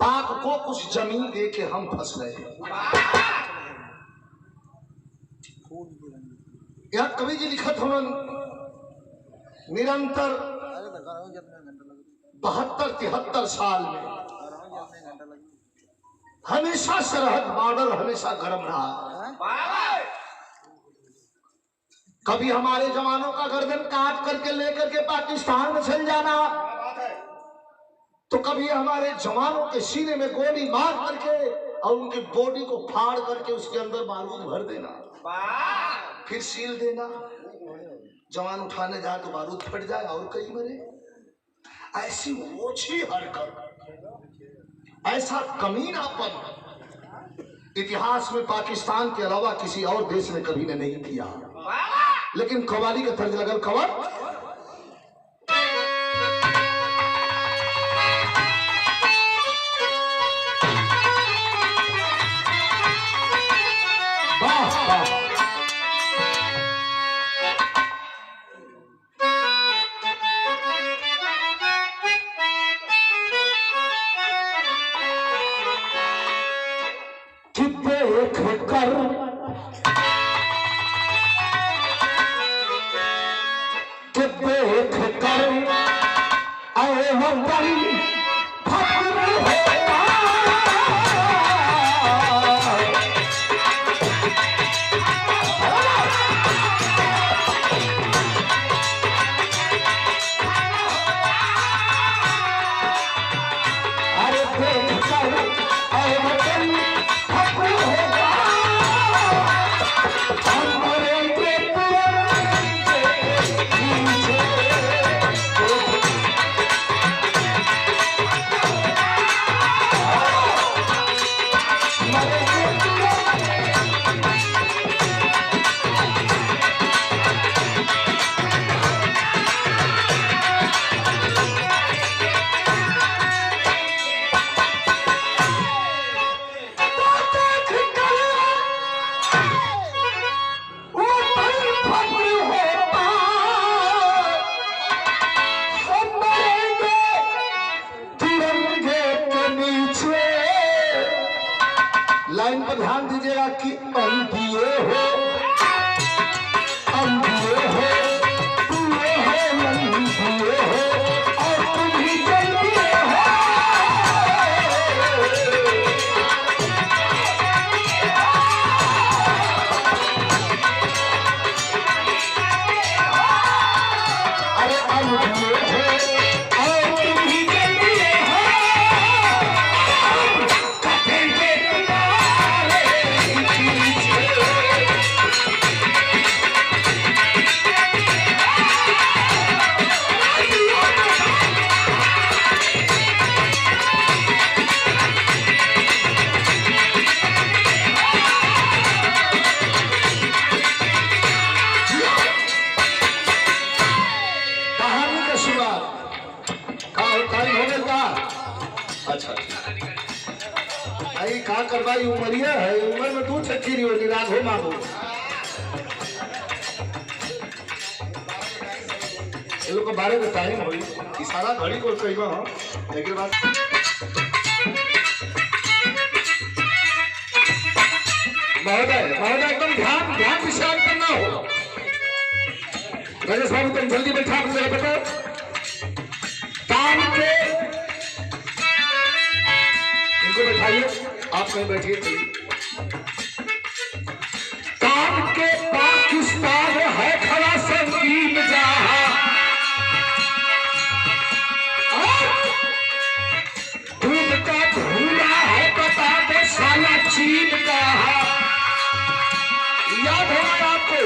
पाक को कुछ जमीन दे के हम फंस रहे हैं। यह कवि जी लिखत हो निरंतर 72-73 साल में हमेशा सरहद बॉर्डर हमेशा गर्म रहा। कभी हमारे जवानों का गर्दन काट करके लेकर के पाकिस्तान में चल जाना, तो कभी हमारे जवानों के सीने में गोली मार करके और उनकी बॉडी को फाड़ करके उसके अंदर बारूद भर देना, फिर सील देना। जवान उठाने जाए तो बारूद फट जाए और कई मरे। ऐसी ओछी हरकत, ऐसा कमीनापन इतिहास में पाकिस्तान के अलावा किसी और देश ने कभी ने नहीं किया। लेकिन कव्वाली का तर्ज लगल कवर लाइन पर ध्यान दीजिएगा कि अंधिए हो अंधिए हो तुए हो अंधिए हो और तुम ही जलते हो। अरे अंधिए हो और तुम ही जलते हो। अच्छा भाई का करवाई उमरिया है, उम्र में तू छक्की हो निराग हो मांगो। ये लोग के बारे में टाइम हो इशारा घड़ी को कही हो, लेकिन बात महोदय महोदय एकदम ध्यान ध्यान विश्राम करना हो। राजेश बाबू तुम जल्दी बैठा अपने बेटा काम के इनको बैठाइए, आप कहीं बैठिए। काम के पाकिस्तान है खड़ा संगीन जहां, दूध का धूला है बता दे साला चीन कहा। याद होगा आपको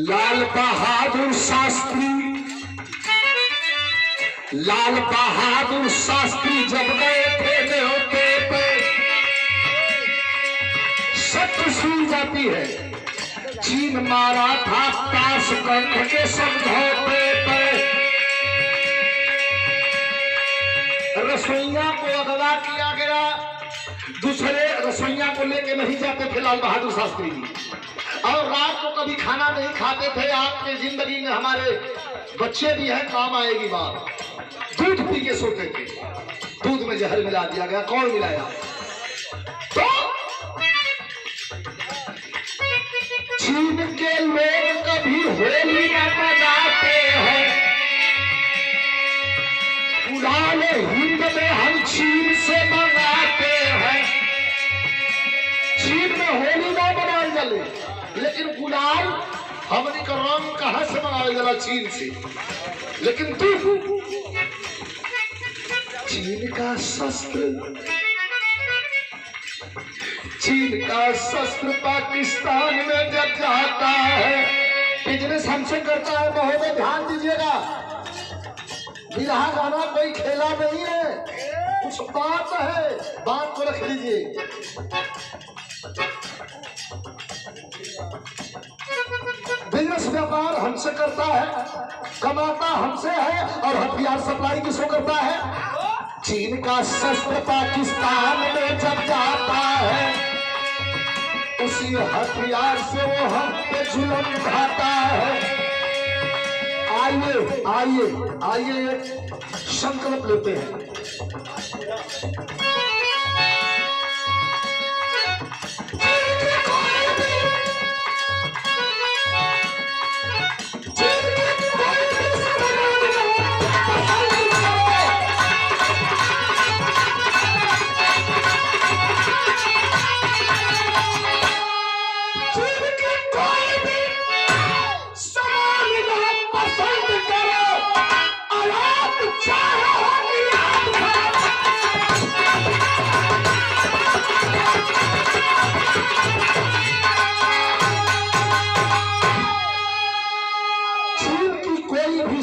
लाल बहादुर शास्त्री, लाल बहादुर शास्त्री जब गए थे न्योते पे, सत्य सुन जाती है चीन मारा था ताशकंद के समझौते पे। रसोइया को अगवा किया गया, दूसरे रसोइया को लेके नहीं जाते थे लाल बहादुर शास्त्री जी, और रात को कभी खाना नहीं खाते थे। आपके जिंदगी में हमारे बच्चे भी हैं, काम आएगी बात, दूध पी के सोते थे। दूध में जहर मिला दिया गया। कौन मिलाया? तो चीन के लोग कभी होली न मनाते हैं, गुलाल हिंद में हम चीन से मंगाते हैं। चीन में होली ना मनाई जाले, लेकिन गुलाल हमने का रंग कहां से मंगाया जाला? चीन से। लेकिन तू चीन का शस्त्र, चीन का शस्त्र पाकिस्तान में जब जाता है, बिजनेस हमसे करता है। महोदय ध्यान दीजिएगा, बिरहा गाना कोई खेला नहीं है, कुछ बात है, बात को रख लीजिए। बिजनेस व्यापार हमसे करता है, कमाता हमसे है, और हथियार सप्लाई किसको करता है? चीन का शस्त्र पाकिस्तान में जब जाता है, उसी हथियार से वो हम पे जुल्म ढाता है। आइए आइए आइए एक संकल्प लेते हैं।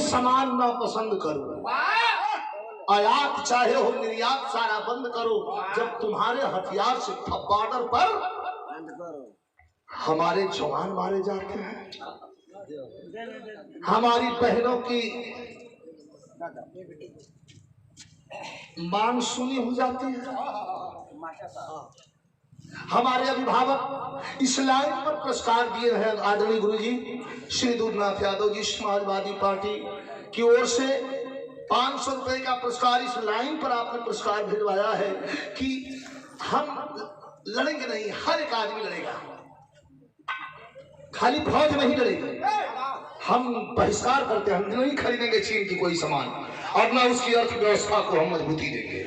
सामान ना पसंद करो, आयात चाहे हो निर्यात सारा बंद करो। जब तुम्हारे हथियार से बॉर्डर पर हमारे जवान मारे जाते हैं, हमारी बहनों की मानसूनी हो जाती है, हमारे अभिभावक इस लाइन पर पुरस्कार दिए हैं आदरणीय गुरुजी श्री दूधनाथ यादव जी, समाजवादी पार्टी की ओर से 500 रुपए का पुरस्कार इस लाइन पर आपने पुरस्कार भिजवाया है कि हम लड़ेंगे नहीं, हर एक आदमी लड़ेगा, खाली फौज नहीं लड़ेगी। हम बहिष्कार करते हैं, हम नहीं खरीदेंगे चीन की कोई सामान, और ना उसकी अर्थव्यवस्था को हम मजबूती देंगे।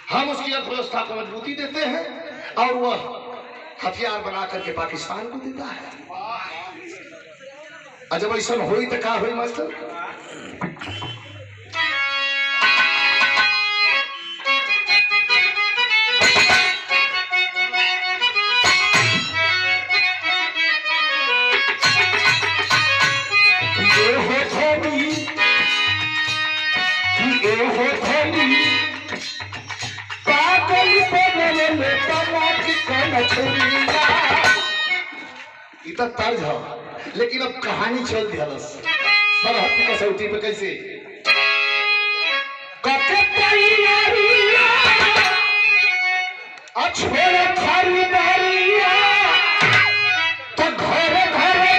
हम उसकी अर्थव्यवस्था को मजबूती देते हैं और वह हथियार बना करके पाकिस्तान को देता है। जब ऐसा हुई तो क्या हुई मास्टर? इतना तर्ज है, लेकिन अब कहानी चल दिया सरहद की कसौटी पे कैसे छोड़ो खरीदारिया तो घरे घरे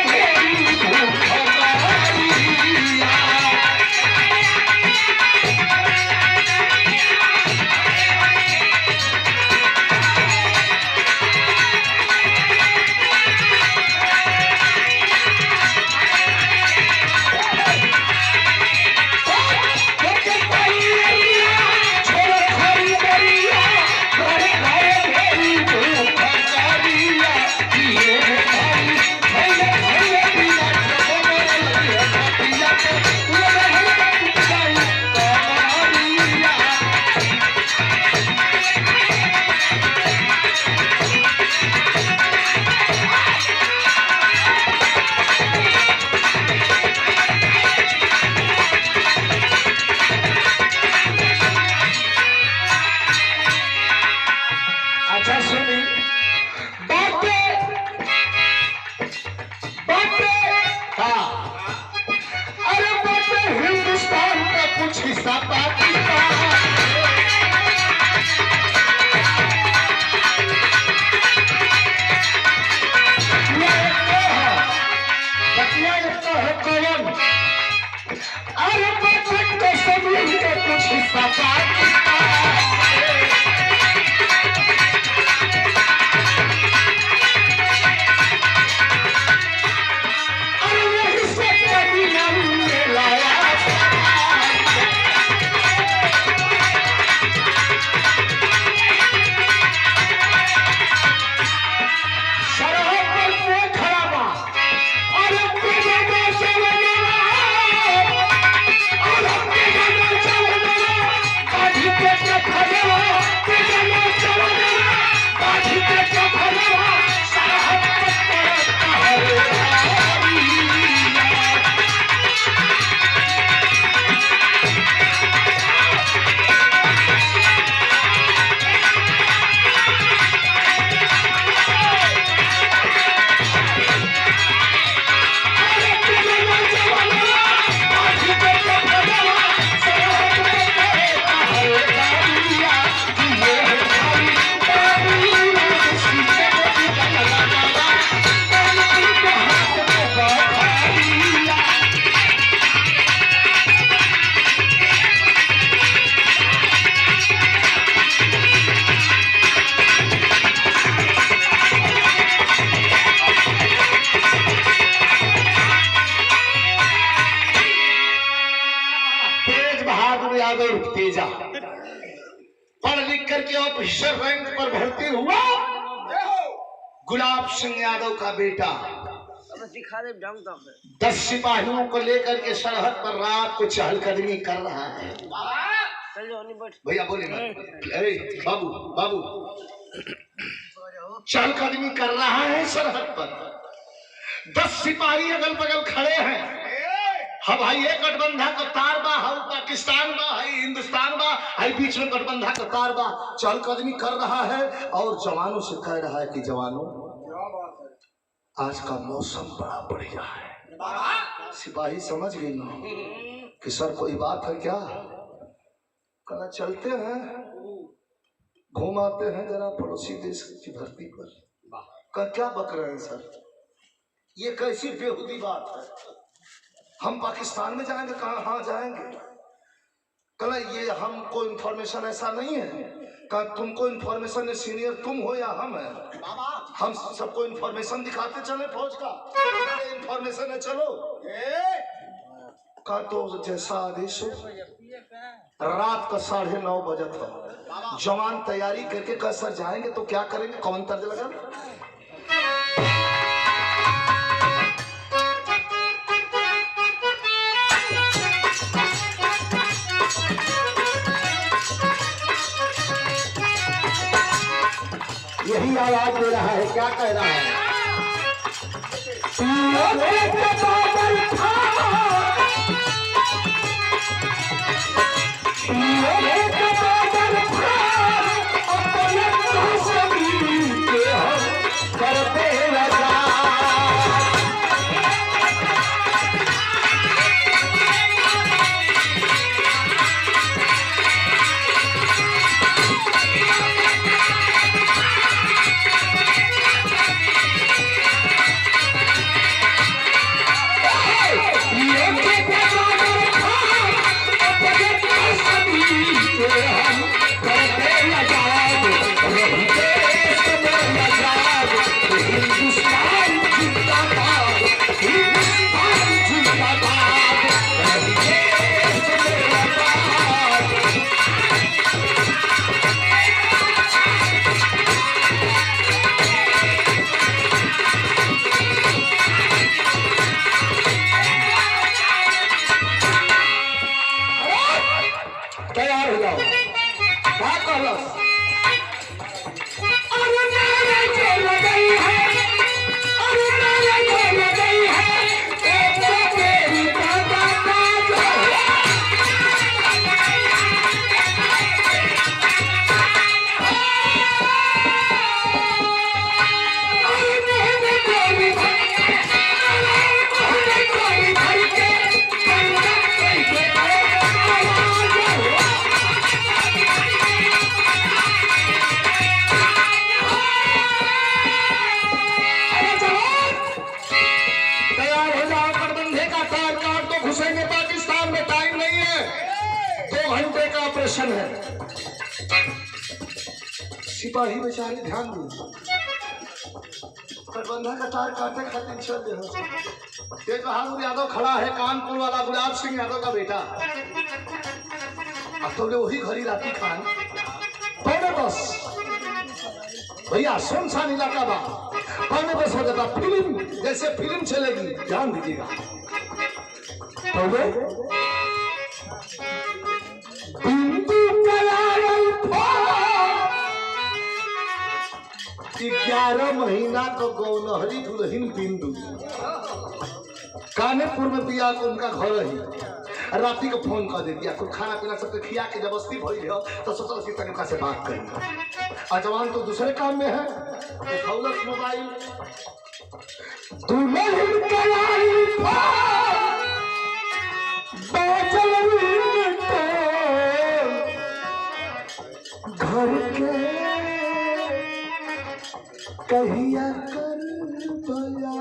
एक तेजा पढ़ लिख करके ऑफिसर रैंक पर भर्ती हुआ गुलाब सिंह यादव का बेटा 10 सिपाहियों को लेकर के सरहद पर रात को चहलकदमी कर रहा है। भैया बोले अरे बाबू बाबू चहलकदमी कर रहा है सरहद पर। 10 सिपाही अगल बगल खड़े हैं। भाई ये गठबंधा का तार बा, पाकिस्तान बा, हिंदुस्तान बा, बीच में गठबंधा का तार बा। चहलकदमी कर रहा है और जवानों से कह रहा है कि जवानों आज का मौसम बड़ा बढ़िया है। सिपाही समझ गई ना कि सर कोई बात है क्या? कहना चलते हैं घुमाते हैं जरा पड़ोसी देश की धरती पर। क्या बक रहे हैं सर, ये कैसी बेहुदी बात है? हम पाकिस्तान में जाएंगे? कहाँ हाँ जाएंगे। कहना ये हमको इन्फॉर्मेशन ऐसा नहीं है। कहा तुमको इन्फॉर्मेशन है, सीनियर तुम हो या हम है? हम सबको इन्फॉर्मेशन दिखाते चले फौज का, इन्फॉर्मेशन है चलो। कहा तो जैसा आदेश हो। रात का 9:30 बजे था। जवान तैयारी करके कहा सर जाएंगे तो क्या करेंगे? कौन तर्ज लगा? यही आवाज दे रहा है। क्या कह रहा है? है। सिपाही बेचारे ध्यान दो, गठबंधन का तार काटे खातिर चल रहे। तेज बहादुर यादव खड़ा है, कानपुर वाला गुलाब सिंह यादव का बेटा। अब तो वही घड़ी राती खान पौने बस भैया सुनसान इलाका बा, पौने बस हो जाता। फिल्म जैसे फिल्म चलेगी, ध्यान दीजिएगा। पौने 11 महीना को गौनहरी दुल्हन बिंदु कानेपुर में बिया को उनका घर ही राती को फोन कर दे दिया। कुछ खाना पीना सबके खिया के जबरदस्ती भइल हो तो सोचल कि तनिका से बात करी। जवान तो दूसरे काम में है, उठौलस मोबाइल दुल्हन कलाई घर के कहिया कर दया।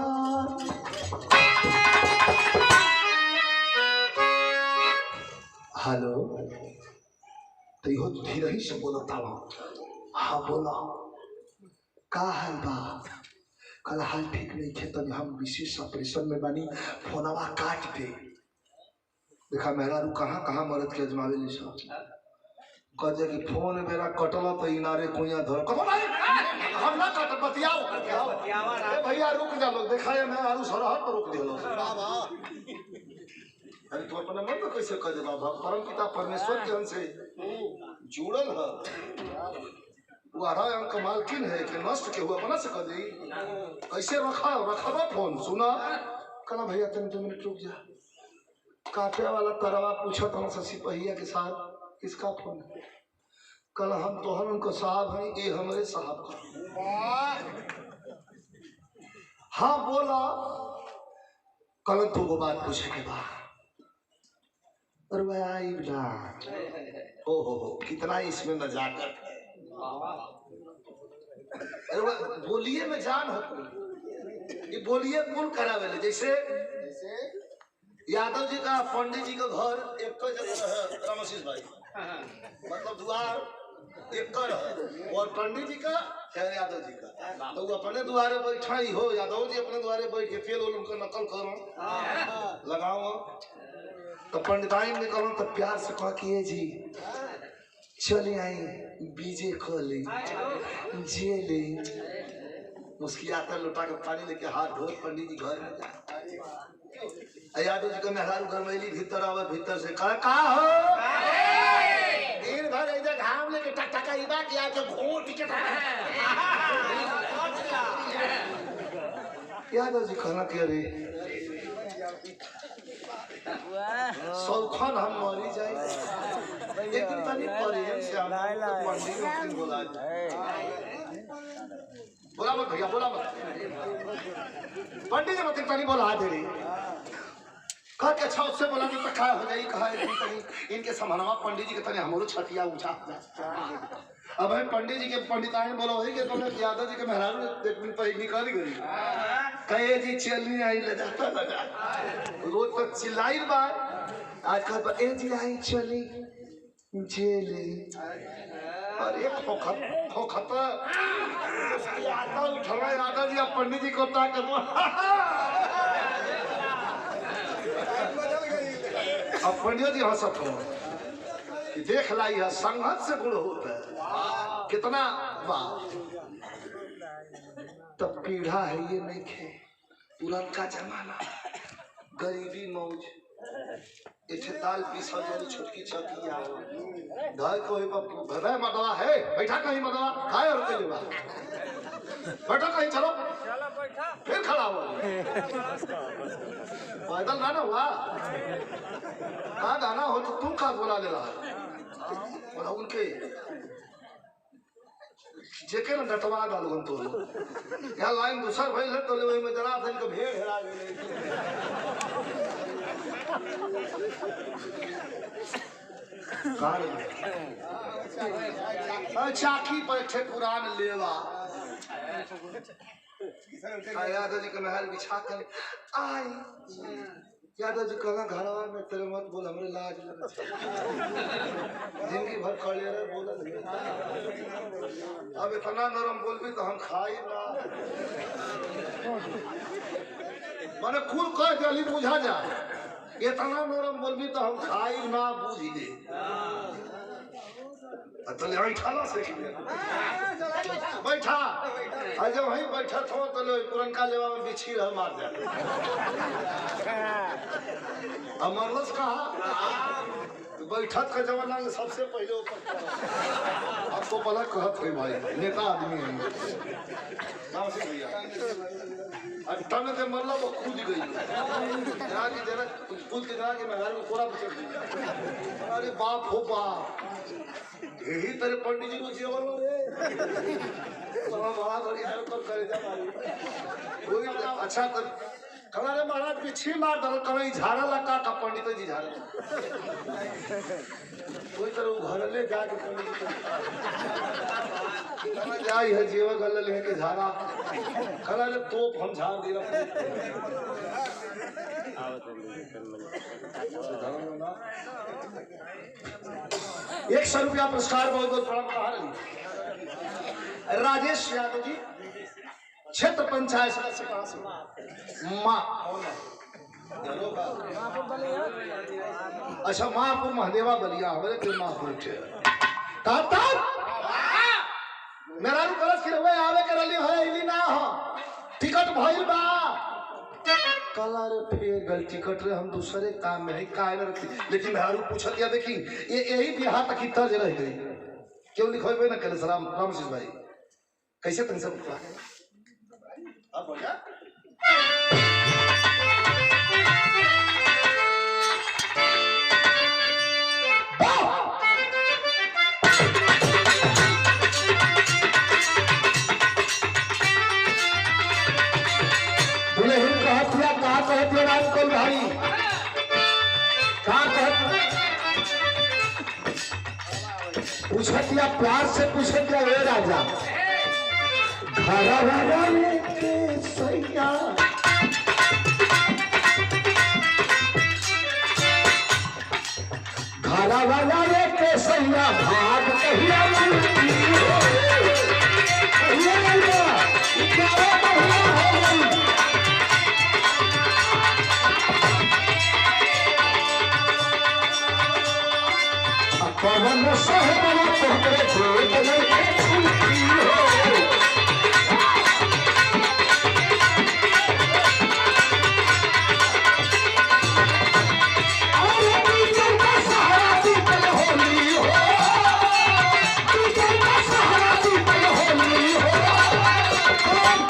हेलो, तो यो धीरे ही से बोला था। हाँ बोला, का हाल बा? कल हाल ठीक नहीं थे, तब हम विशेष ऑपरेशन में बनी, फोनवा काट दे। देखा मेहरा रू कहाँ कहाँ मरद के अजमावे नहीं। कहे कि फोन मेरा कटल तो इनारे कुइया धर कहो भाई हम ना कट बतियाओ ए भैया रुक जा लोग देखा है मैं आलू सरहट पर रोक दिलो अरे तो अपना मन तो कैसे कह दे बाबा परम पिता परमेश्वर के हमसे जुड़ल है वो आरा अंक मालकिन है कि नष्ट के हुआ बना सक दी कैसे रखा फोन सुना कला भैया तुम 2 मिनट रुक जा काटे वाला तरवा पूछा था हमसे सिपहिया के साथ किसका फोन है कल हम तो हम उनको साहब हैं ये हमारे साहब का हाँ बोला कल तो वो बात पूछे के बाद और वह आई ना हो कितना इसमें नजाकत है अरे बोलिए में जान हो ये बोलिए कौन करावे जैसे यादव जी का पंडित जी का घर एक जगह है रामशीष भाई मतलब द्वार एक है और पंडित जी का यादव जी का तो वो अपने द्वारे बैठा ही हो यादव जी अपने द्वारे बैठ के तेल उनका नकल करो लगाओ तो पंडिताइन ने कहो तो प्यार से कहा कि जी चले आई बीजे खोली जे ले मुस्कियाता लुटा के पानी लेके हाथ धो पंडित जी घर में जा यादव जी का मेहरारू गरमैली भीतर आवे भीतर से का हो दिन भर इधर घाम लेके टकटकाईबा किया जो घोट के यादव जी कहना कि अरे सौखन हम मरी जाए एक दिन तनी प्रेम से हम पंडित जी बोला बोला मत भैया बोला मत पंडित जी मत तनी बोला दे रही कहा कि अच्छा उससे बोला तो क्या हो जाएगी कहा इनके समानवा पंडित जी के तने हमारो छटिया ऊंचा अब है पंडित जी के पंडिताई बोला वही के तुमने यादव जी के मेहरारू एक दिन पर निकल गई कहे जी चलनी आई ले जाता लगा रोज तक चिल्लाई बात आज कल ए जी आई चली जेले और एक फोखत यादव उठा यादव जी अब पंडित जी को ताकत अब पंडित जी हंसत हो देख लाई है संघर्ष से गुण होता है कितना बात तब पीढ़ा है ये नहीं खे पुरनका जमाना गरीबी मौज ताल पीसा जो छोटकी छकिया घर को भवे मदवा है बैठा कहीं मदवा खाए और के लिए बैठो कहीं चलो फिर खड़ा हुआ पैदल गाना हुआ कहाँ गाना हो तो तुम कहाँ बोला ले रहा उनके जेके ना डटवा डालो तो यहाँ लाइन दूसर भाई है तो ले वही में जरा था इनको भेड़ हेरा गए चाकी बैठे पुरान लेवा यादव जी का महल बिछा कर आई यादव जी कहना घरवा में तेरे मत बोल हमरे लाज जिंदगी भर खड़े रहे बोल अब इतना नरम बोल भी तो हम खाई ना मैंने कुल कह जली बुझा जा इतना नरम बोल भी तो हम खाई ना बूझी दे तो ले बैठा से बैठा आज वहीं बैठा था तो लो पुरनका लेवा में बिछी रह मार जाए अमरलस कहा बैठक का जमाना में सबसे पहले ऊपर आपको पता कहत है भाई नेता आदमी है नाम से भैया आज तने से मरला वो कूद गई यहाँ की जरा कूद के जरा के मैं घर में कोरा बचल गई अरे बाप हो बाप यही तेरे पंडित जी को जीवन रे बड़ा बढ़िया तो करे जा कोई अच्छा कर कलारे महाराज पीछे मार दल कहीं झाड़ा लगा का पंडित जी झाड़ा कोई तरह घर ले जाके पंडित जी जाई है जीव गल लेके झाड़ा कलारे तोप हम झाड़ दे रहा 100 रुपया पुरस्कार बहुत बहुत प्रणाम राजेश यादव जी क्षेत्र पंचायत सदस्य कहाँ से माँ अच्छा महापुर महादेवा बलिया हमारे महापुर ताता मेरा रू करस के हुए आवे के रली है इली ना हो टिकट भइल बा कलर फेर गल टिकट रे हम दूसरे काम में है काहे न रखी लेकिन मेहरू पूछ लिया देखी ये यही बिहार तक की तर्ज रह गई क्यों लिखोबे ना कल सलाम रामसिंह भाई कैसे तन सब अब बढ़िया भाई पूछतिया प्यार से पूछतिया वे राजा घर वाला लेके सैया घर वाला लेके सैया भाग कहिया पवन सहबल तोहरे भेट लगे छुट्टी हो अरे पीछे का सहारा पीपल होली हो पीछे का सहारा पीपल होली हो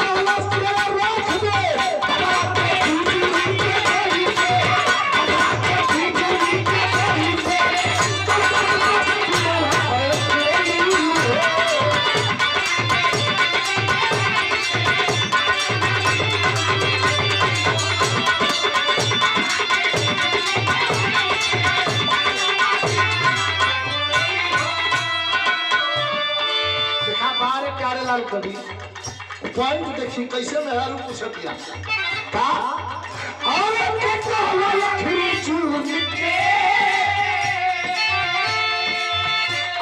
कलश के रख दे बाटे बीड़ी के गली से बाटे बीड़ी के गली से कभी पॉइंट देखी कैसे मेहरू पूछतिया का और के कहला लखरी चून के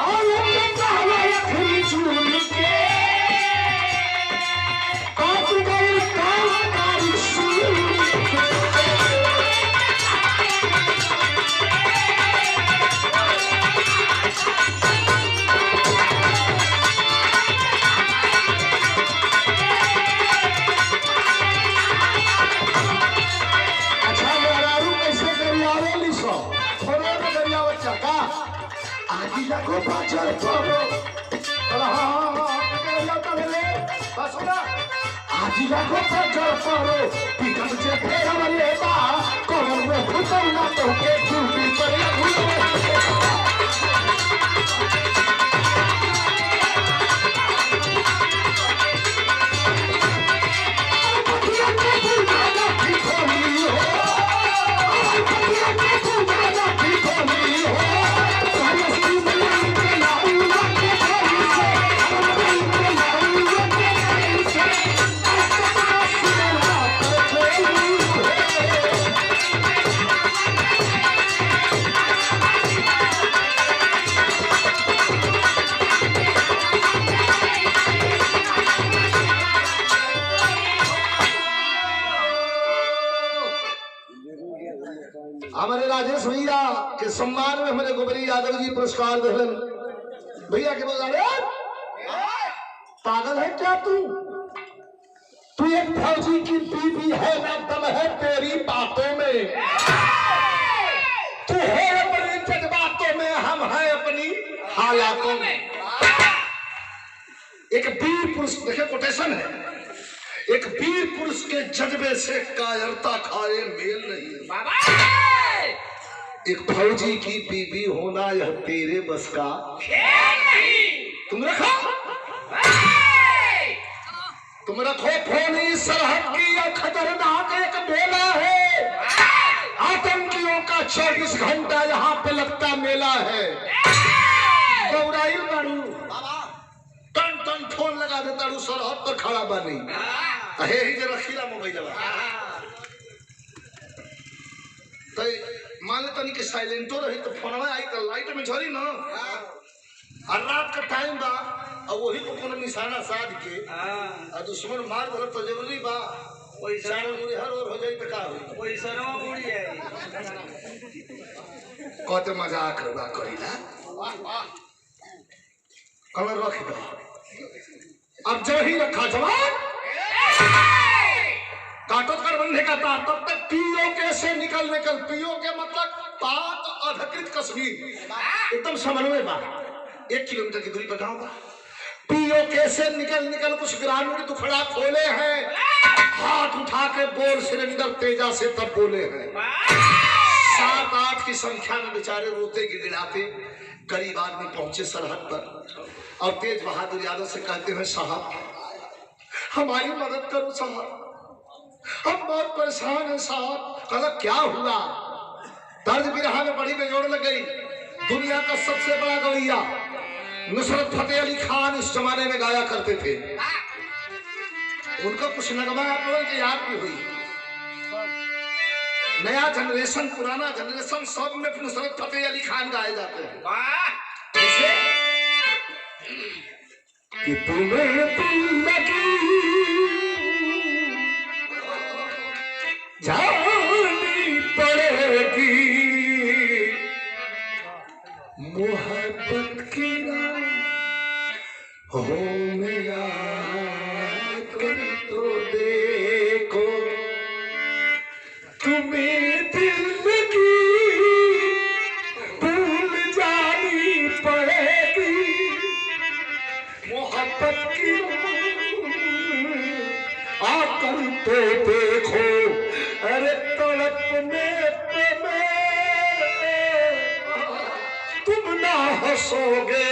और के कहला लखरी चून के काट गई काली सून को बाजार करो आजी को बाजार करो पिकअप से फेर वाले बा कमर में घुसल ना तो के ड्यूटी पर हमारे राजेश भैया के सम्मान में हमारे गोबरी यादव जी पुरस्कार दिलन भैया के बोला पागल है क्या तू एक फौजी की बीवी है ना दम है तेरी बातों में तू है अपनी जज्बातों में हम हैं अपनी हालातों में एक वीर पुरुष देखिए कोटेशन है एक वीर पुरुष के जज्बे से कायरता खाए मेल नहीं बाबा एक फौजी की बीवी होना यह तेरे बस का खेल नहीं तुम रखो फोनी सरहद की यह खतरनाक एक बेला है आतंकियों का 24 घंटा यहाँ पे लगता मेला है टन टन फोन लगा देता सरहद पर खड़ा बनी ही जरा खीरा मोबाइल तो मान लेता नहीं कि साइलेंटो रही तो फोन आई तो लाइट में झरी ना और रात का टाइम बा और वही को कोनो निशाना साध के और दुश्मन मार दो तो जरूरी बा कोई सारा मुड़ी हर और हो जाई तो का होई कोई सरवा मुड़ी है कते मजाक रबा करीला वाह वाह कवर रख दो। अब जो ही रखा जवान काटो कर बंधे का था, तब तक पीओके से निकल पीओके मतलब पाक अधिकृत कश्मीर, एकदम समन्वय बात, 1 किलोमीटर की दूरी पर गाँव था। पीओके से निकल कुछ ग्रामीण दुखड़ा खोले हैं, हाथ उठा के बोल सिलेंडर तेजा से तब बोले हैं। 7-8 की संख्या में बेचारे रोते गिड़गिड़ाते गरीब आदमी पहुंचे सरहद पर और तेज बहादुर यादव से कहते हैं साहब हमारी मदद करो साहब, हम बहुत परेशान हैं साहब। कहा क्या हुआ? दर्द बिरहा में बड़ी बेजोड़ लग गई। दुनिया का सबसे बड़ा गवैया नुसरत फतेह अली खान इस जमाने में गाया करते थे। उनका कुछ नगमा आप लोगों की याद भी हुई। नया जनरेशन पुराना जनरेशन सब में नुसरत फतेह अली खान गाए जाते हैं। जैसे कि तुम्हें जानी पड़ेगी मोहब्बत की हो मेरा कर तो देखो तुम्हें दिल की भूल जानी पड़ेगी मोहब्बत की आकर तो देखो। अरे तड़पने पे तुम ना हंसोगे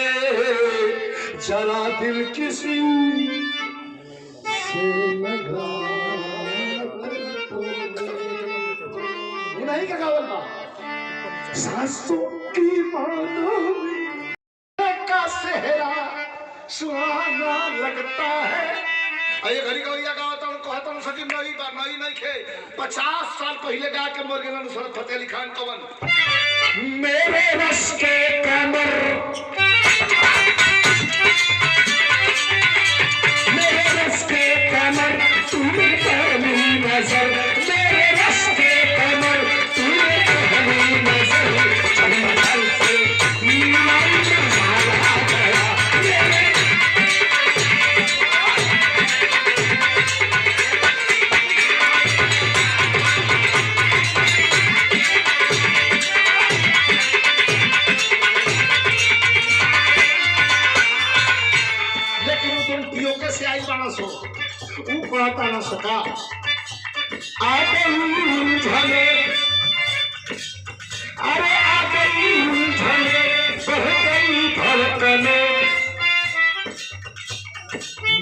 जरा दिल किसी से लगा नहीं क्या गावल बा सांसों की मानो का सेहरा सुहाना लगता है। अरे घड़ी गवैया गावता हूँ कहता हूँ सकी नई बार नई खे 50 साल पहले गा के मर गया नुसरत फतेह अली खान कवन मेरे रस के कमर मेरे रस के कमर तुम्हें पहली नजर मेरे रस के कमर तुम्हें पहली नजर चंबल से पढ़ता न सका आगे झले अरे आगे झले बढ़ गई धड़कने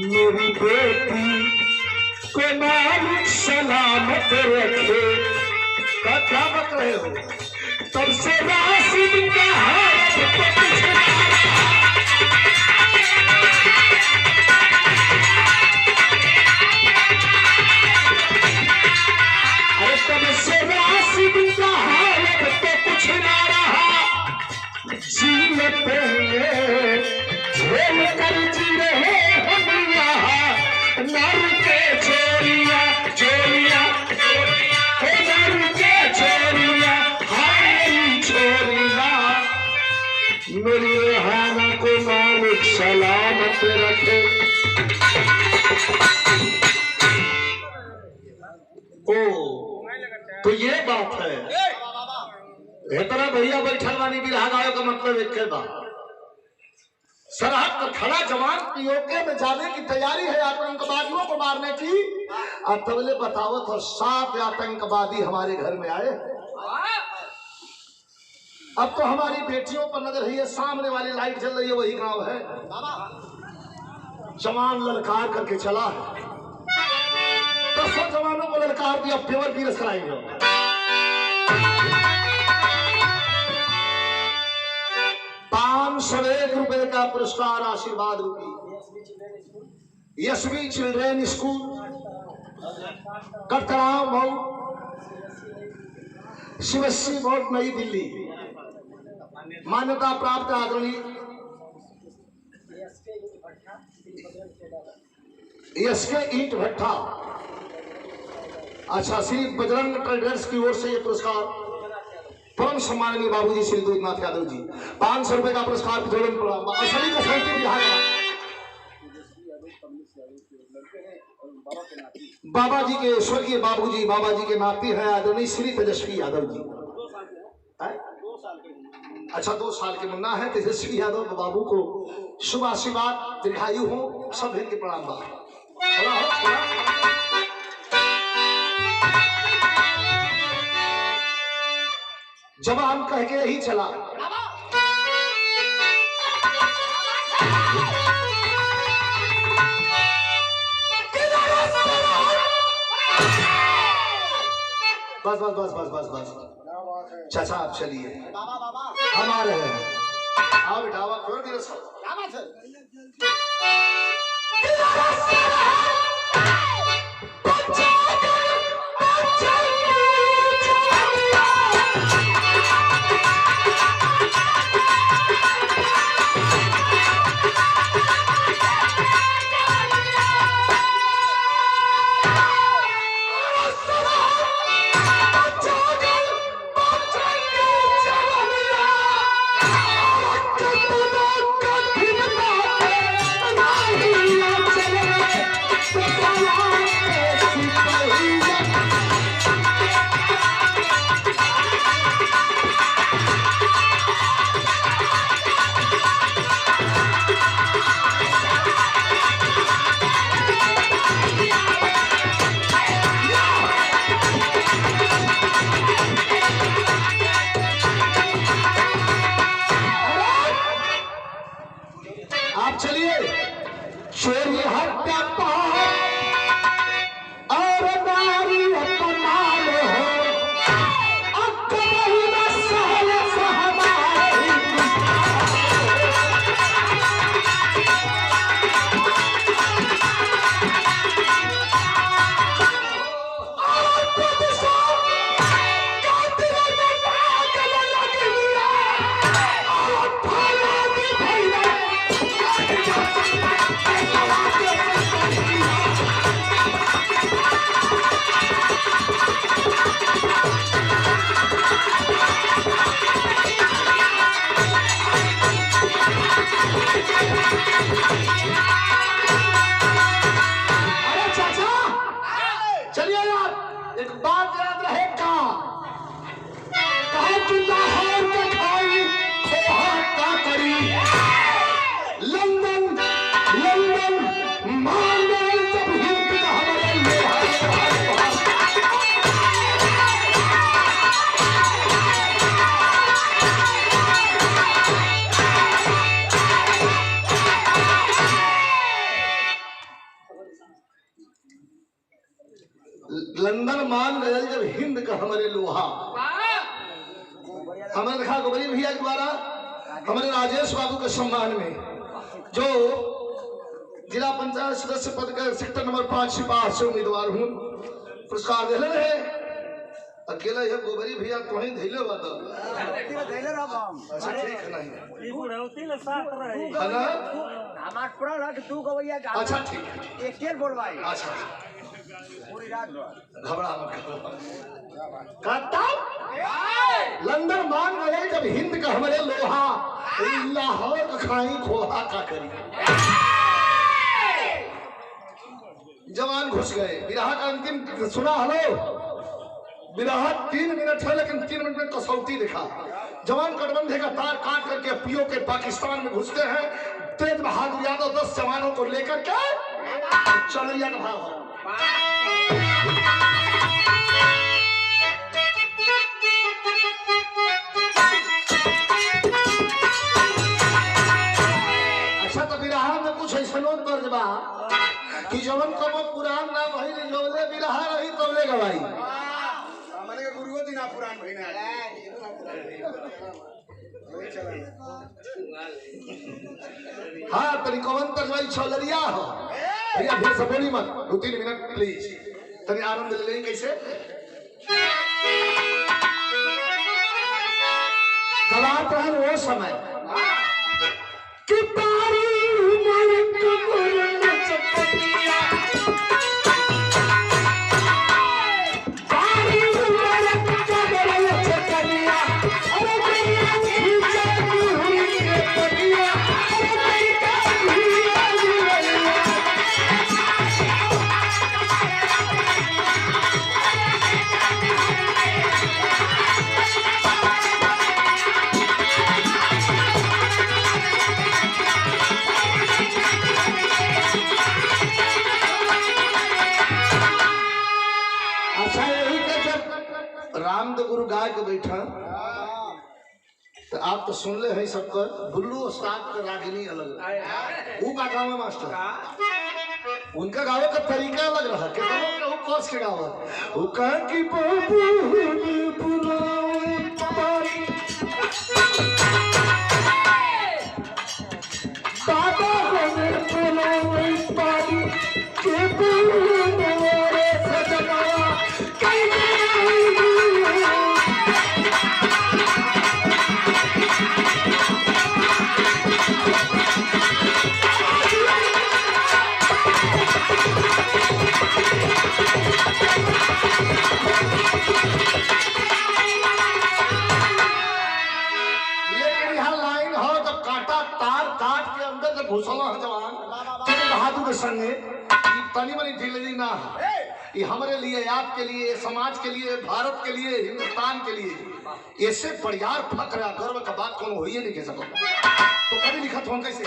मेरी बेटी को मालिक सलामत रखे। क्या बक रहे हो? तब से राशिद का हाथ मेरी रेहाना को मालिक सलामत रखे। ओ तो ये बात है बेहतरा भैया बैठल वाली बिरहा गायो का मतलब एक बात सरहद पर खड़ा जवान पीओके में जाने की तैयारी है आतंकवादियों को मारने की। अब तबले बतावत और 7 आतंकवादी हमारे घर में आए। अब तो हमारी बेटियों पर नजर है, ये सामने वाली लाइट जल रही है वही गांव है। जवान ललकार करके चला है, 10 जवानों को ललकार दिया, पेवर गिरस कराएंगे। 501 रुपए का पुरस्कार आशीर्वाद रूपी Yashvi children school Katrao Mau Shivshri board Nai Delhi मान्यता प्राप्त आदरणीय एसके ईंट भट्टा अच्छा श्री बजरंग ट्रेडर्स की ओर से ये पुरस्कार परम सम्माननीय बाबूजी श्री दूधनाथ यादव जी 500 रुपए का पुरस्कार वितरण प्रणाम। असली का शांति विभाग बाबा जी के स्वर्गीय बाबूजी बाबा जी के नाती है आदरणीय श्री तेजस्वी यादव जी। अच्छा 2 साल के मुन्ना है तेजस्वी यादव बाबू को शुभ आशीर्वाद दीर्घायु हो सब हिंद के प्रणाम बा। जवान कह के यही चला बस बस बस बस बस बस चाचा आप चलिए हम आ रहे हैं। आओ बेटा आओ खोल दिया सब लंदन मान गए जब हिंद का हमारे लोहा हमने देखा गोबरी भैया के द्वारा हमारे राजेश बाबू के सम्मान में जो जिला पंचायत सदस्य पद का सेक्टर नंबर 5 सिपाही से उम्मीदवार हूँ पुरस्कार दे रहे अकेला यह गोबरी भैया तो ही धैले बात अच्छा ठीक है नहीं अच्छा ठीक है अच्छा घबरा मत लंदन मान गए जब हिंद का हमारे लोहा लाहौर का खाई खोहा का करी जवान घुस गए बिरहा का अंतिम सुना हलो बिरहा 3 मिनट है लेकिन 3 मिनट में कसौटी दिखा जवान कटबंधे का तार काट करके पीओ के पाकिस्तान में घुसते हैं तेज बहादुर यादव 10 जवानों को लेकर के चलरिया का भाव अच्छा तो बिरहा में कुछ ऐसा नोट कर देबा कि जवन कबो पुरान ना भइल जोले बिरहा रही तोले गवाई हमरे के गुरुओ दिना पुरान भइना हाँ तनी कवन तजवाई छलरिया हो भैया फिर से बोली मत 2-3 मिनट प्लीज तनी आनंद ले लें कैसे गवात है वो समय कि पारी मलक मुरन चपटिया पारी मलक मुरन चपटिया आके बैठा तो आप तो सुन ले हैं सबका बुल्लू उस्ताद का रागिनी अलग वो का गाँव है मास्टर उनका गावे का तरीका अलग रहा कितना वो कोर्स के गाँव वो कहा कि बाबू बाबा हमें बुलाओ पानी के बुलाओ सजना बहादुर संगे तनी मनी ढिलनी ना ये हमारे लिए आपके लिए समाज के लिए भारत के लिए हिंदुस्तान के लिए ऐसे परिवार फक्र गर्व का बात कौन हो ही नहीं कह सको तो कभी लिखा था कैसे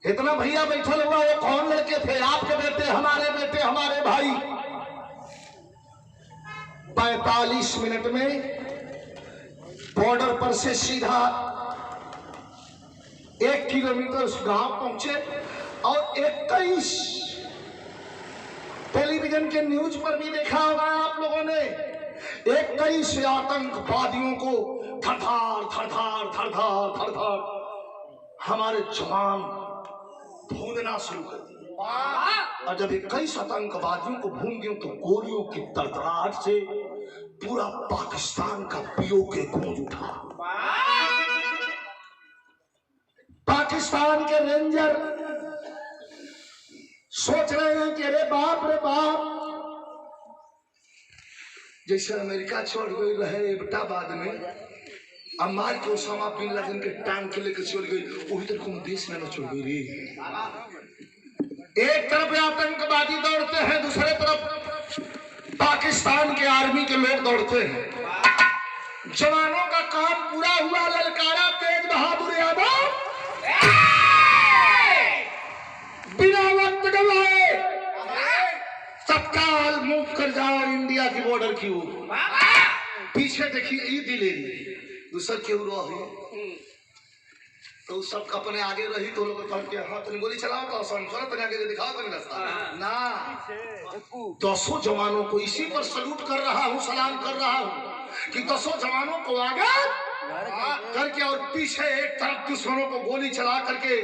इतना भैया बैठल हुआ वो कौन लड़के थे आपके बेटे हमारे भाई 45 मिनट में बॉर्डर पर से सीधा 1 किलोमीटर उस गांव पहुंचे और 21 टेलीविजन के न्यूज पर भी देखा होगा आप लोगों ने 21 आतंकवादियों को थर थर हमारे जवान भूनना शुरू कर दिया और जब 21 आतंकवादियों को भून दिए तो गोलियों की तड़तड़ाहट से पूरा पाकिस्तान का पीओके गूंज उठा। पाकिस्तान के रेंजर सोच रहे हैं कि अरे बाप रे बाप जैसे अमेरिका छोड़ गई रहे एबटाबाद में अमार के ओसामा बिन लादेन के टांग के लेकर छोड़ गई वही तरह को देश में न छोड़ गई रे। एक तरफ आतंकवादी दौड़ते हैं दूसरे तरफ पाकिस्तान के आर्मी के लोग दौड़ते हैं। जवानों का काम पूरा हुआ ललकारा तेज बहादुर यादव बिना वक्त गवाए तत्काल मूव कर जाओ इंडिया की बॉर्डर की ओर। पीछे देखिए ईद दिलेरी दूसर क्यों रही तो सब अपने आगे रही तो लोग के हाथ में गोली चलाओ तो संसद आगे दिखाओ तो रास्ता ना 200 जवानों को इसी पर सलूट कर रहा हूँ सलाम कर रहा हूँ कि 200 जवानों को आगे करके और पीछे एक तरफ दुश्मनों को गोली चला करके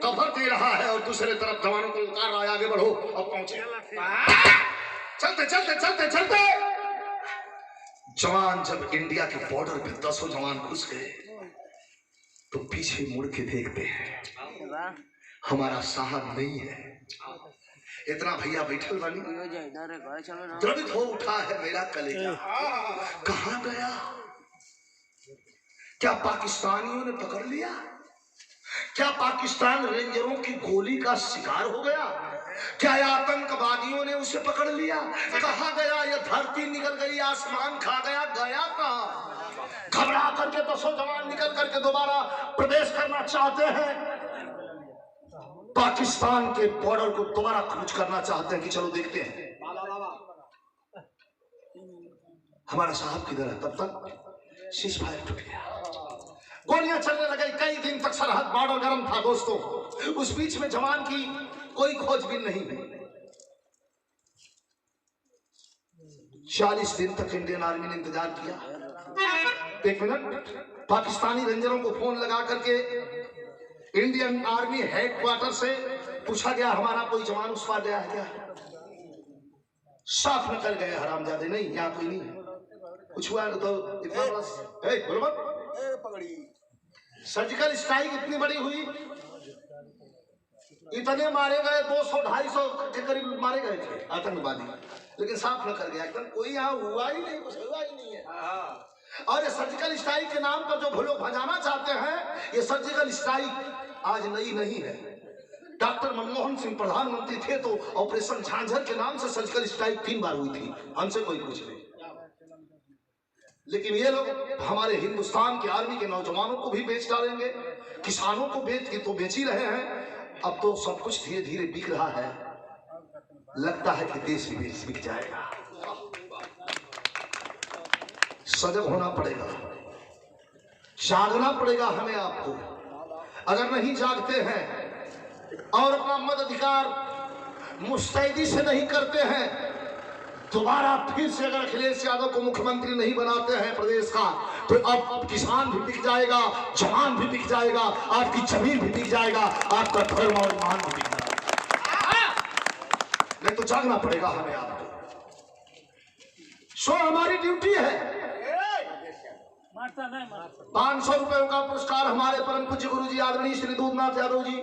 कवर दे रहा है और दूसरे तरफ जवानों को उतार रहा है आगे बढ़ो और पहुंचे। चलते चलते चलते चलते जवान जब इंडिया के बॉर्डर पे 200 जवान घुस गए तो पीछे मुड़ के देखते हैं हमारा साहब नहीं है। इतना भैया बैठल वाली द्रवित हो उठा है मेरा कलेजा। कहां गया? क्या पाकिस्तानियों ने पकड़ लिया? क्या पाकिस्तान रेंजरों की गोली का शिकार हो गया? क्या आतंकवादियों ने उसे पकड़ लिया? कहां गया? ये धरती निकल गई, आसमान खा गया, गया कहां? घबरा करके 200 जवान निकल करके दोबारा प्रवेश करना चाहते हैं। पाकिस्तान के बॉर्डर को दोबारा क्रूज करना चाहते हैं कि चलो देखते हैं हमारा साहब किधर है। तब तक सीज फायर टूट गया, गोलियां चलने लगी। कई दिन तक सरहद बॉर्डर गर्म था दोस्तों। उस बीच में जवान की कोई खोजबीन नहीं हुई। 40 दिन तक इंडियन आर्मी ने इंतजार किया। एक मिनट, पाकिस्तानी रेंजरों को फोन लगा करके इंडियन आर्मी हेडक्वार्टर से पूछा गया हमारा कोई जवान उस पार गया है क्या? साफ निकल गए हरामजादे, नहीं यहाँ कोई नहीं है। कुछ हुआ तो इतना बड़ा सर्जिकल स्ट्राइक इतनी बड़ी हुई, इतने मारे गए, 200-250 के करीब मारे गए थे आतंकवादी, लेकिन साफ न कर गया एकदम। कोई यहाँ हुआ ही नहीं, कुछ हुआ ही नहीं है। और ये सर्जिकल स्ट्राइक के नाम पर जो भूलो भजाना चाहते हैं, ये सर्जिकल स्ट्राइक आज नई नहीं है। डॉक्टर मनमोहन सिंह प्रधानमंत्री थे तो ऑपरेशन झांझर के नाम से सर्जिकल स्ट्राइक 3 बार हुई थी, हमसे कोई पूछ नहीं। लेकिन ये लोग हमारे हिंदुस्तान की आर्मी के नौजवानों को भी बेच डालेंगे, किसानों को बेच के तो बेच ही रहे हैं। अब तो सब कुछ धीरे धीरे बिक रहा है, लगता है कि देश विदेश बिक जाएगा। सजग होना पड़ेगा, जागना पड़ेगा हमें आपको। अगर नहीं जागते हैं और अपना मत अधिकार मुस्तैदी से नहीं करते हैं, दोबारा फिर से अगर अखिलेश यादव को मुख्यमंत्री नहीं बनाते हैं प्रदेश का, तो अब किसान भी बिक जाएगा, जवान भी बिक जाएगा, आपकी जमीन भी बिक जाएगा, आपका धर्म और ईमान भी बिक जाएगा। नहीं तो जागना पड़ेगा हमें आपको। सो हमारी ड्यूटी है। 500 रुपयों का पुरस्कार हमारे परम पूज्य गुरु जी आदरणीय श्री दूधनाथ यादव जी,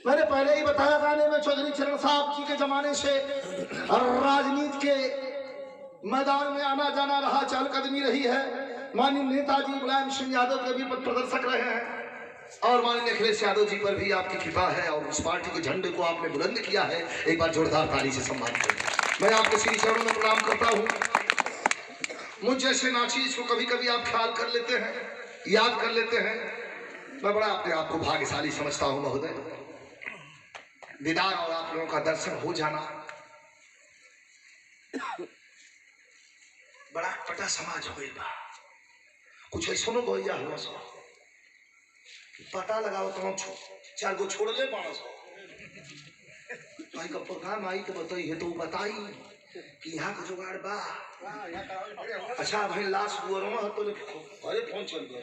मैंने पहले ही बताया गाने में, चौधरी चरण साहब जी के जमाने से राजनीति के मैदान में आना जाना रहा, चहलकदमी रही है। माननीय नेताजी मुलायम सिंह यादव के भी पथ प्रदर्शक रहे हैं और माननीय अखिलेश यादव जी पर भी आपकी कृपा है और उस पार्टी के झंडे को आपने बुलंद किया है। एक बार जोरदार ताली से सम्मान करें। मैं आपके श्री चरणों में प्रणाम करता हूँ। मुझ जैसे नाचीज को कभी कभी आप ख्याल कर लेते हैं, याद कर लेते हैं। मैं बड़ा अपने आप को भाग्यशाली समझता हूँ महोदय। दीदार और आप लोगों का दर्शन हो जाना, बड़ा पटा समाज होगा। कुछ ऐसा भैया हुआ सो पता लगाओ तो 4 गो छोड़ ले 500 भाई का प्रोग्राम आई तो बताई है, तो बताई कि यहाँ का जुगाड़ बा। अच्छा भाई लास्ट गुअरों तो अरे फोन चल गया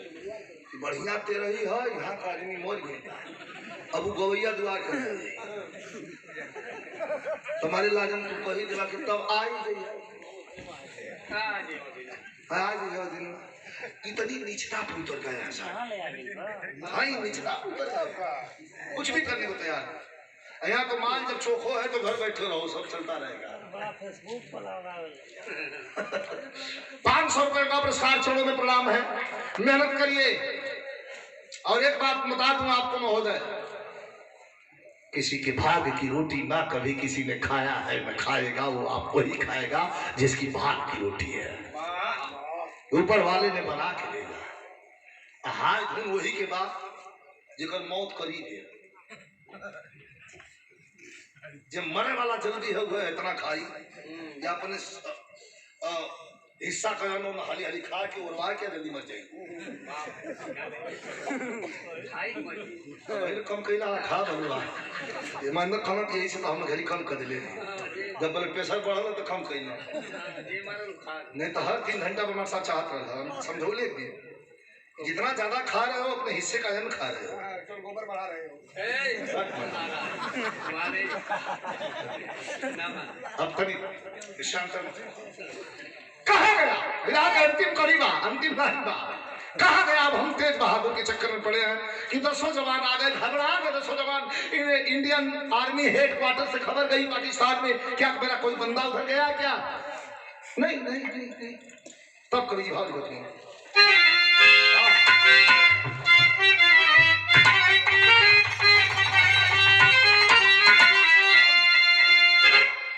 बढ़िया तेरा ही है, यहाँ का आदमी मर गया, अब गवैया दुआ कर तुम्हारे लाजन तुम कही दिला कि तब आई दिन इतनी निचता पर उतर गया। हाँ निचता कुछ भी करने को तैयार। यहाँ तो माल जब चोखो है तो घर बैठे रहो, सब चलता रहेगा। 500 रुपए का पुरस्कार चरणों में प्रणाम है, मेहनत करिए। और एक बात बता दूं आपको महोदय, किसी के भाग्य की रोटी ना कभी किसी ने खाया है न खाएगा, वो आपको ही खाएगा जिसकी भाग्य की रोटी है, ऊपर वाले ने बना के देगा। हाय धुन वही के बाद जिकर मौत करी है, जब मरने वाला जल्दी है वह इतना खाई या अपने हिस्सा का हाली हाली खा के और वाह क्या जल्दी मर जाएगी। कम कैला खा बलवा मन कम यही से तो हम घरी कम कर दिले, जब ब्लड प्रेशर बढ़ल तो कम कैला, नहीं तो हर 3 घंटा में नशा चाहत रहा। समझौले जितना ज्यादा खा रहे हो अपने हिस्से का जन खा रहे हो, गोबर बढ़ा रहे हो। अब तभी कहा गया विराट अंतिम करीबा अंतिम कहा गया। अब हम तेज बहादुर के चक्कर में पड़े हैं कि 10 जवान आ गए, घबरा गए 10 जवान। इंडियन आर्मी हेडक्वार्टर से खबर गई पाकिस्तान में, क्या मेरा कोई बंदा उधर गया क्या? नहीं नहीं नहीं, नहीं। तब कभी जी भाव होती है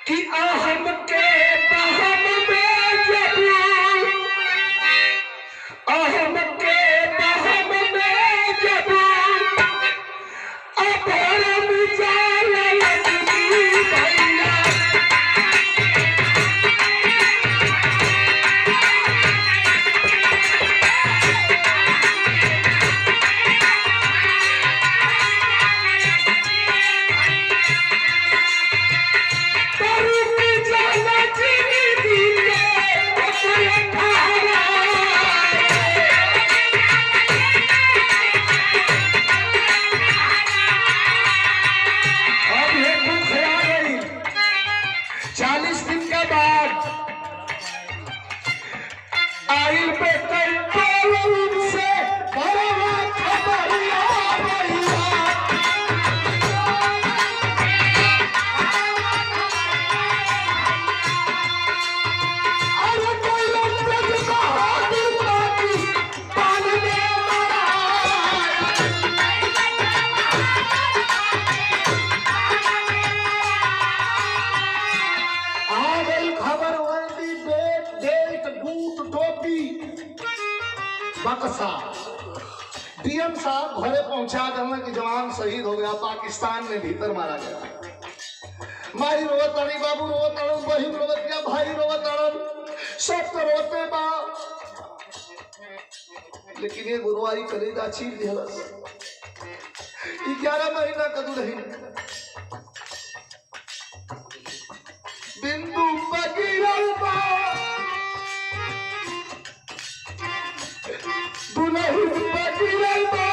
कि अहम के बहम में जब अहम के बहम में जब अपहर आइल पे कंट्रोल से बड़ा खबरिया भैया अरे कोई लोग का हाथ पाकिस्तान में आ गई खबर वर्दी बेट बेल्ट बूट टोपी बक्सा डीएम साहब घरे पहुंचा देना कि जवान शहीद हो गया, पाकिस्तान में भीतर मारा गया। माई रोवत अड़ी, बाबू रोवत अड़न, बहिन रोवत या भाई रोवत अड़न, सब तो रोते बा, लेकिन ये गुरुवारी कलेजा चीर दिहलस। 11 महीना का दुल्हन बिंदु बगिरल बा, दुल्हन बगिरल बा,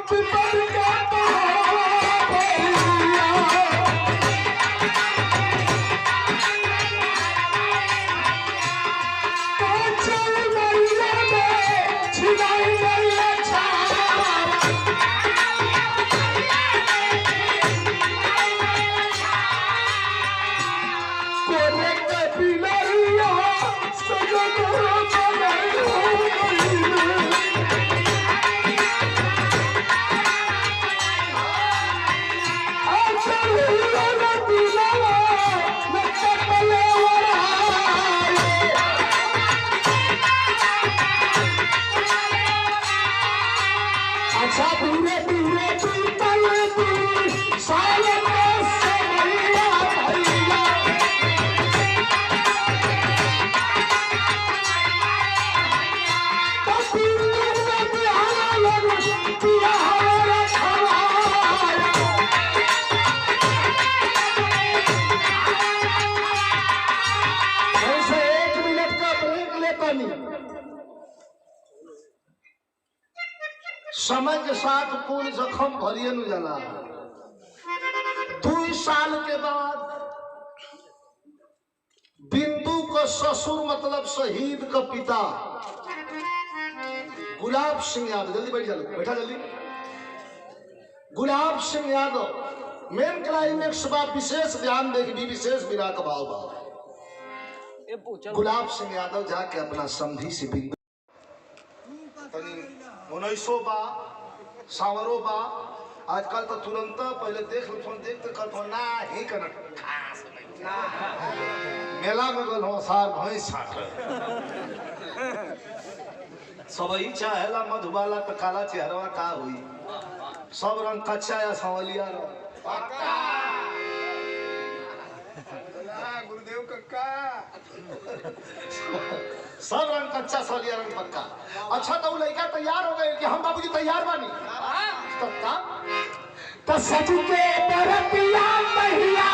पिपर का बहरिया चल मैया में छिलाई मैया छावा कोने के बिलरिया सजन अच्छा धीरे धीरे पीतल दी साल में समैया भैया ऐसे 1 मिनट का ब्रेक लेता नहीं, समय के साथ पूर्ण जख्म भरिए न जाला। 2 साल के बाद बिंदु का ससुर मतलब शहीद का पिता गुलाब सिंह यादव, जल्दी बैठ जा, बैठा जल्दी। गुलाब सिंह यादव मेन क्लाइमेक्स बा, विशेष ध्यान देखी, विशेष विरा का भाव बा। गुलाब सिंह यादव जाके अपना समधी से बिंदु 1900 बा, सावरो बा, आजकल तो तुरंत पहले देख लो, देखते कल ना ही करना मेला में गल हो सार भैंस छाट सब ही चाहेला मधुबाला तो काला चेहरवा का हुई, सब रंग कच्चा या सांवलिया गुरुदेव कक्का सब रंग कच्चा सलिया रंग पक्का। अच्छा तो लड़का तैयार हो गए कि हम बाबूजी तैयार बानी, तो सज के बरतिया कहिया,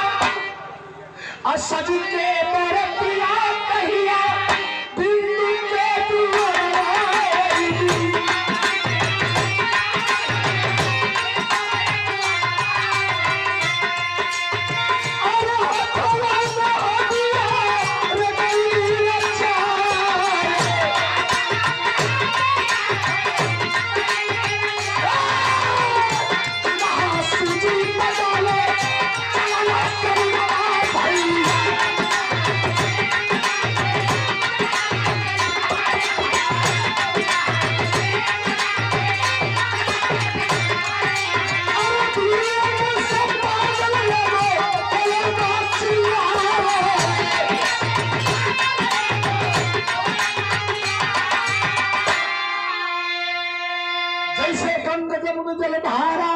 सज के बरतिया कहिया बिंदु के जलधारा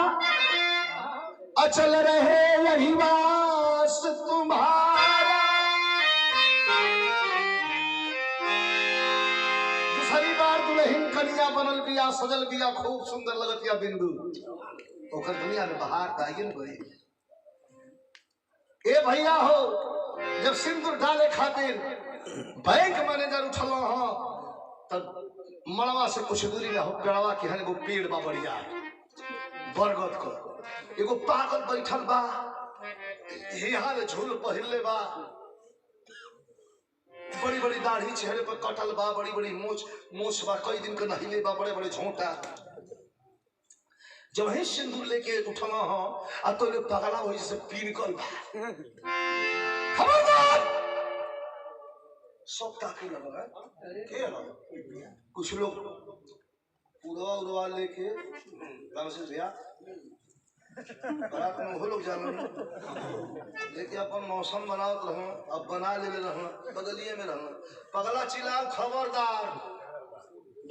अचल रहे यही वास तुम्हारा। दूसरी बार दुल्हन कन्या बनल बिया, सजल बिया, खूब सुंदर लगत या बिंदु, ओकर दुनिया में बहार ताइन गई। ए भैया हो, जब सिंदूर डाले खातिर बैंक मैनेजर उठल हो, तब मड़वा से कुछ दूरी में हो पेड़वा की हन एगो पेड़ बा बढ़िया बरगद को, एगो पागल बैठल बा, यहाँ झूल पहिरले बा, बड़ी बड़ी दाढ़ी चेहरे पर कटल बा, बड़ी बड़ी मूछ बा, कई दिन का नहिले बा, बड़े बड़े झोंटा। जब ही सिंदूर लेके उठला हो आ तो ले पगला हो जैसे पीन कल बा। खबरदार सब ताके लगा के लगा। कुछ लोग उड़वा लेके गांव से भैया बारात में वो लोग जाना लेके अपन मौसम बनावत रहो, अब बना ले रहो, बदलिए में रहो। पगला चिल्ला खबरदार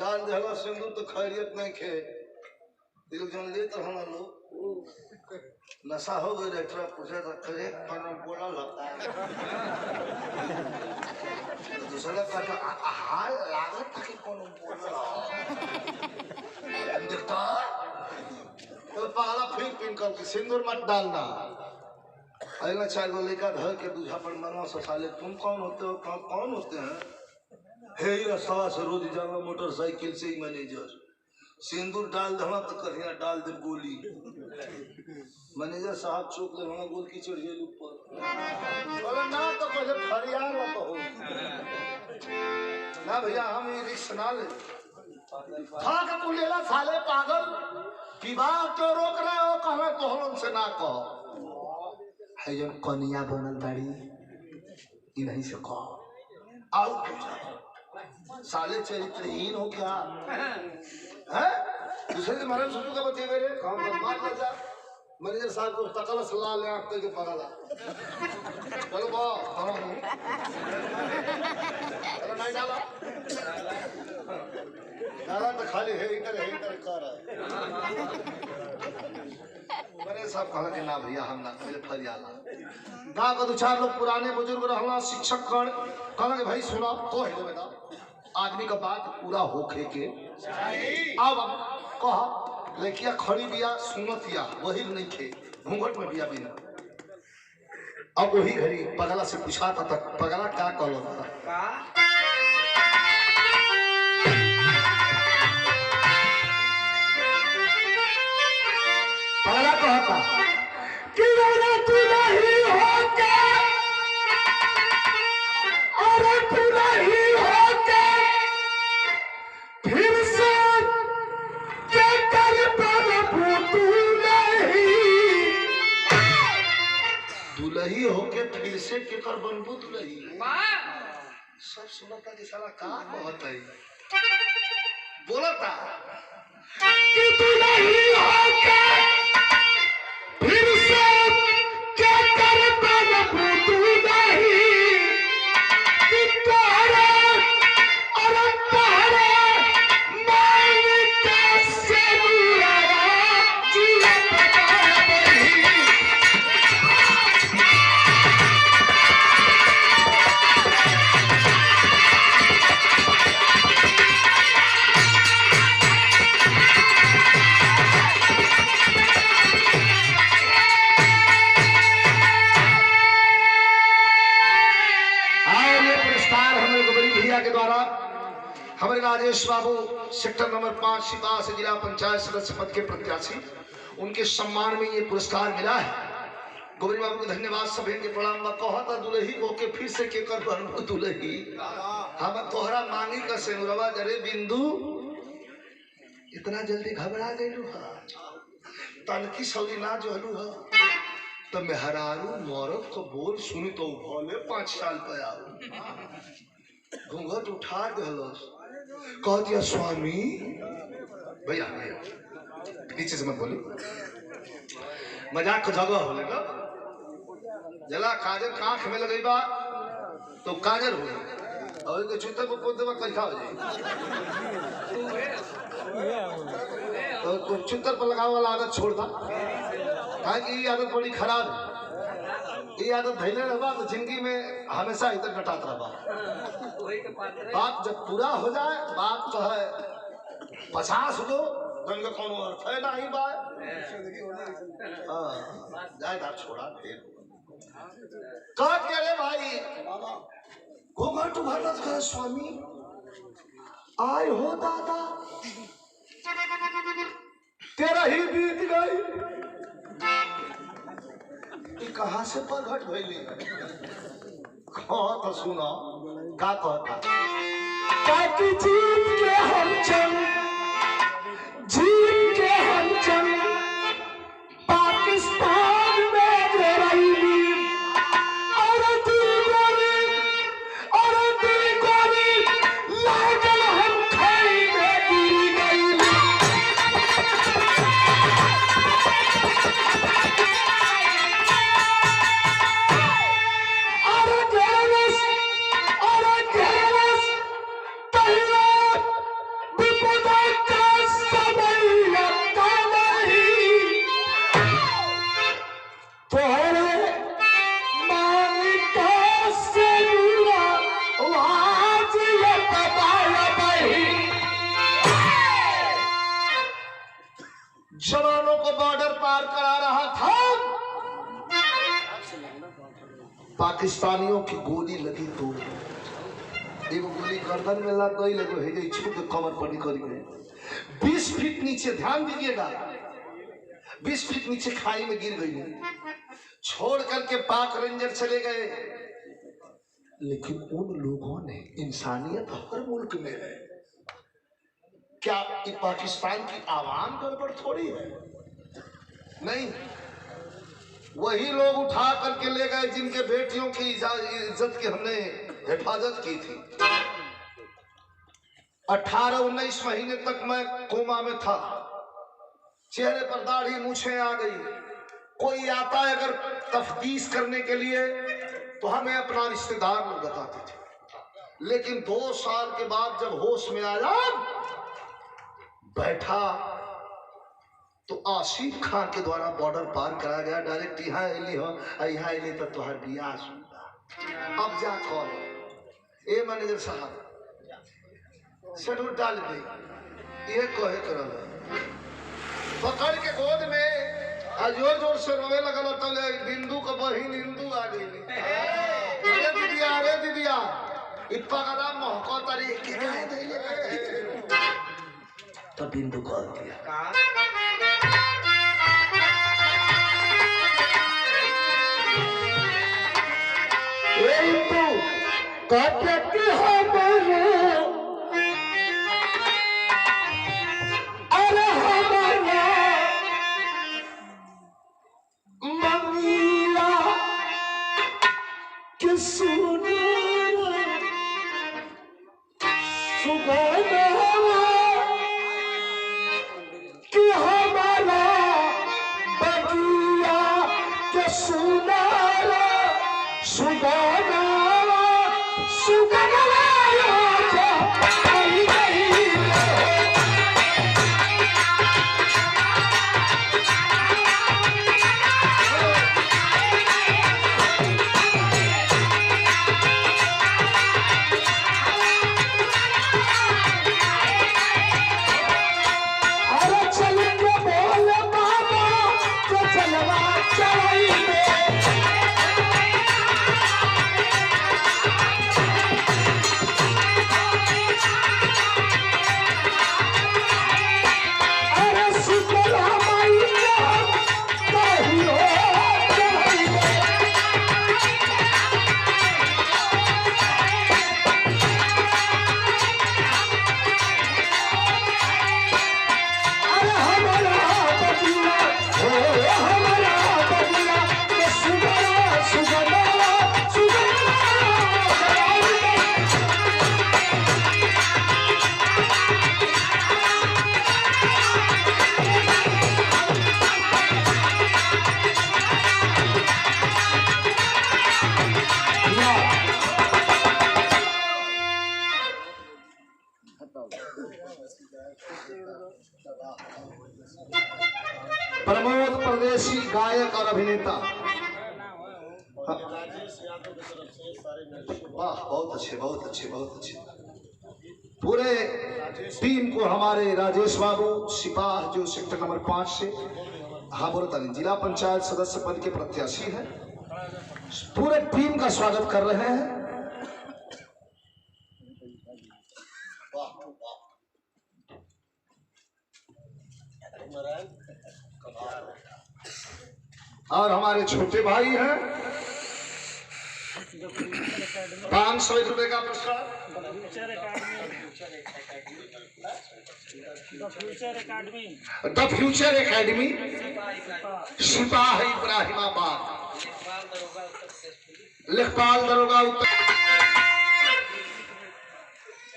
डाल देला सिंदूर तो खैरियत नहीं खे। दिल जन लेते हम लोग नशा हो गए डॉक्टर पूछा था करे पर बोला लगता है दूसरा का हाल लागत था कि कौन बोला देखता तो पगला फिर पिन करके सिंदूर मत डालना। अगला 4 गो लेकर धर के दूझा पर मरना साले तुम कौन होते हो, कौन होते हैं? हे रास्ता से रोज जाना मोटरसाइकिल से ही मैनेजर सिंदूर डाल देना तो कहिया डाल दे गोली। मैनेजर साहब चौक ले होना गोल की चढ़िए ऊपर बोला ना तो पहले फरियाद ना हो ना भैया हम ये रिक्स ना ले था के तू लेला साले पागल विवाह क्यों रोक रहे हो? कहना तोहन से ना कहो है जन कनिया बनल बाड़ी ई नहीं से कहो आओ साले चरित्रहीन हो क्या है? दूसरे के मरण सुनू का बच्चे मेरे काम पर मार लग जा। मैनेजर साहब को तकल सलाह ले आपके के पगला चलो बा हम चलो नहीं डाला डाला तो खाली है इधर कर रहा है। मैंने साहब कहा कि ना भैया हम ना पहले फरियाला गाँव का 2-4 लोग पुराने बुजुर्ग रहना शिक्षक गण कहना कि भाई सुना तो है बेटा आदमी का बात पूरा होखे के अब कह लड़किया खड़ी बिया सुनतिया वही नहीं थे घूंघट में बिया बिना। अब वही घड़ी पगला से पूछा था तक पगला क्या कहलो था पगला कहता कि तू नहीं होके अरे तू नहीं होके फिर से क्या कर प्रभु तू दुलही होके फिर से के कर बनबू दुलही। सब सुनता कि साला का कहता है बोलता कि तू नहीं होके फिर से क्या कर प्रभु तू नहीं कि तोहरे और तोहरे के द्वारा हमारे राजेश बाबू सेक्टर नंबर 5 सिपा से जिला पंचायत सदस्य पद के प्रत्याशी उनके सम्मान में ये पुरस्कार मिला है। गोविंद बाबू को धन्यवाद सभी के प्रणाम बा। कहता दुलही को के फिर से के कर बनबू दुलही हम तोहरा मांगी का सेनुरवा जरे बिंदु इतना जल्दी घबरा गइलू हा तनकी सौदी ना जोलू हा तो मेहरारू मौरत को बोल सुनी तो भले 5 साल पे आओ घूंघट उठा दहलस कह दिया स्वामी भैया नीचे से मत बोली मजाक का जगह हो लेगा जला काजल आंख में लगई बा तो काजल हो और के चुतर को पोते में कैसा हो जाए तो चुतर पर लगावे वाला आदत छोड़ दा कहा कि ये आदत बड़ी खराब है। ये आदत धैले रहबा तो जिंदगी में हमेशा इधर कटात रहबा। बात जब पूरा हो जाए बात तो है 50 दो दंग कोनो अर्थ है नहीं बात जाए दार छोड़ा फिर काट के रे भाई घूंघट भरत कर स्वामी आय हो दादा तेरा ही बीत गई कि कहाँ से प्रकट भइली तो सुनो का कहता ताकि जीत के हम चल पाकिस्तान में गिरैली और दी गोली लागल हम खाई में गिर गईली जवानों को बॉर्डर पार करा रहा था पाकिस्तानियों की गोली लगी तो एक गोली गर्दन में लग गई लगो है गई छू के कमर पर निकल गई 20 फीट नीचे ध्यान दीजिएगा 20 फीट नीचे खाई में गिर गई छोड़ करके पाक रेंजर चले गए लेकिन उन लोगों ने इंसानियत हर मुल्क में है क्या पाकिस्तान की आवाम गड़बड़ थोड़ी है नहीं वही लोग उठा करके ले गए जिनके बेटियों की इज्जत की हमने हिफाजत की थी 18-19 महीने तक मैं कोमा में था चेहरे पर दाढ़ी मूछें आ गई कोई आता है अगर तफ्तीश करने के लिए तो हमें अपना रिश्तेदार लोग बताते थे लेकिन 2 साल के बाद जब होश में आया बैठा तो आसिफ खान के द्वारा बॉर्डर पार कराया गया डायरेक्ट यहाँ अली तक तुहार बियाह सुनता अब जा कॉल ए मैनेजर साहब शेड्यूल डाल दे ये कहे कर पकड़ के गोद में जोर जोर से रोवे लगल तो बिंदु का बहिन हिंदू आ गई अरे दीदिया पगड़ा महको तारी तो बिंदु कॉल दिया अरे हमारा मंगीला के सुना सुबह कि हमारा बगिया के सुनारा सुगाना सुगाना प्रमोद परदेशी गायक और अभिनेता वाह बहुत अच्छे बहुत अच्छे बहुत अच्छे पूरे टीम को हमारे राजेश बाबू सिपाह जो सेक्टर नंबर 5 से हाबुरतन जिला पंचायत सदस्य पद के प्रत्याशी हैं पूरे टीम का स्वागत कर रहे हैं। और हमारे छोटे भाई हैं 500 रुपए का पुरस्कार द फ्यूचर एकेडमी सिपाही इब्राहिमाबाद लेखपाल दरोगा उत्तर।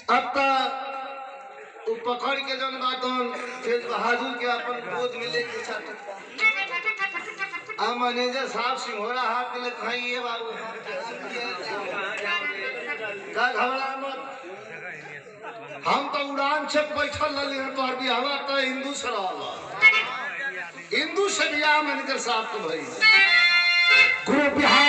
अब तक पकड़ के जन बातों तेज बहादुर के अपन गोद में लेके मैनेजर साहब सिंघोरा हाथ में खाई ये बाबू का घबरा मत। हम तो उड़ान छप बैठल रही हैं तो भी हवा तो हिंदू से रहा हिंदू से भी मैनेजर साहब तो भाई गुरु बिहार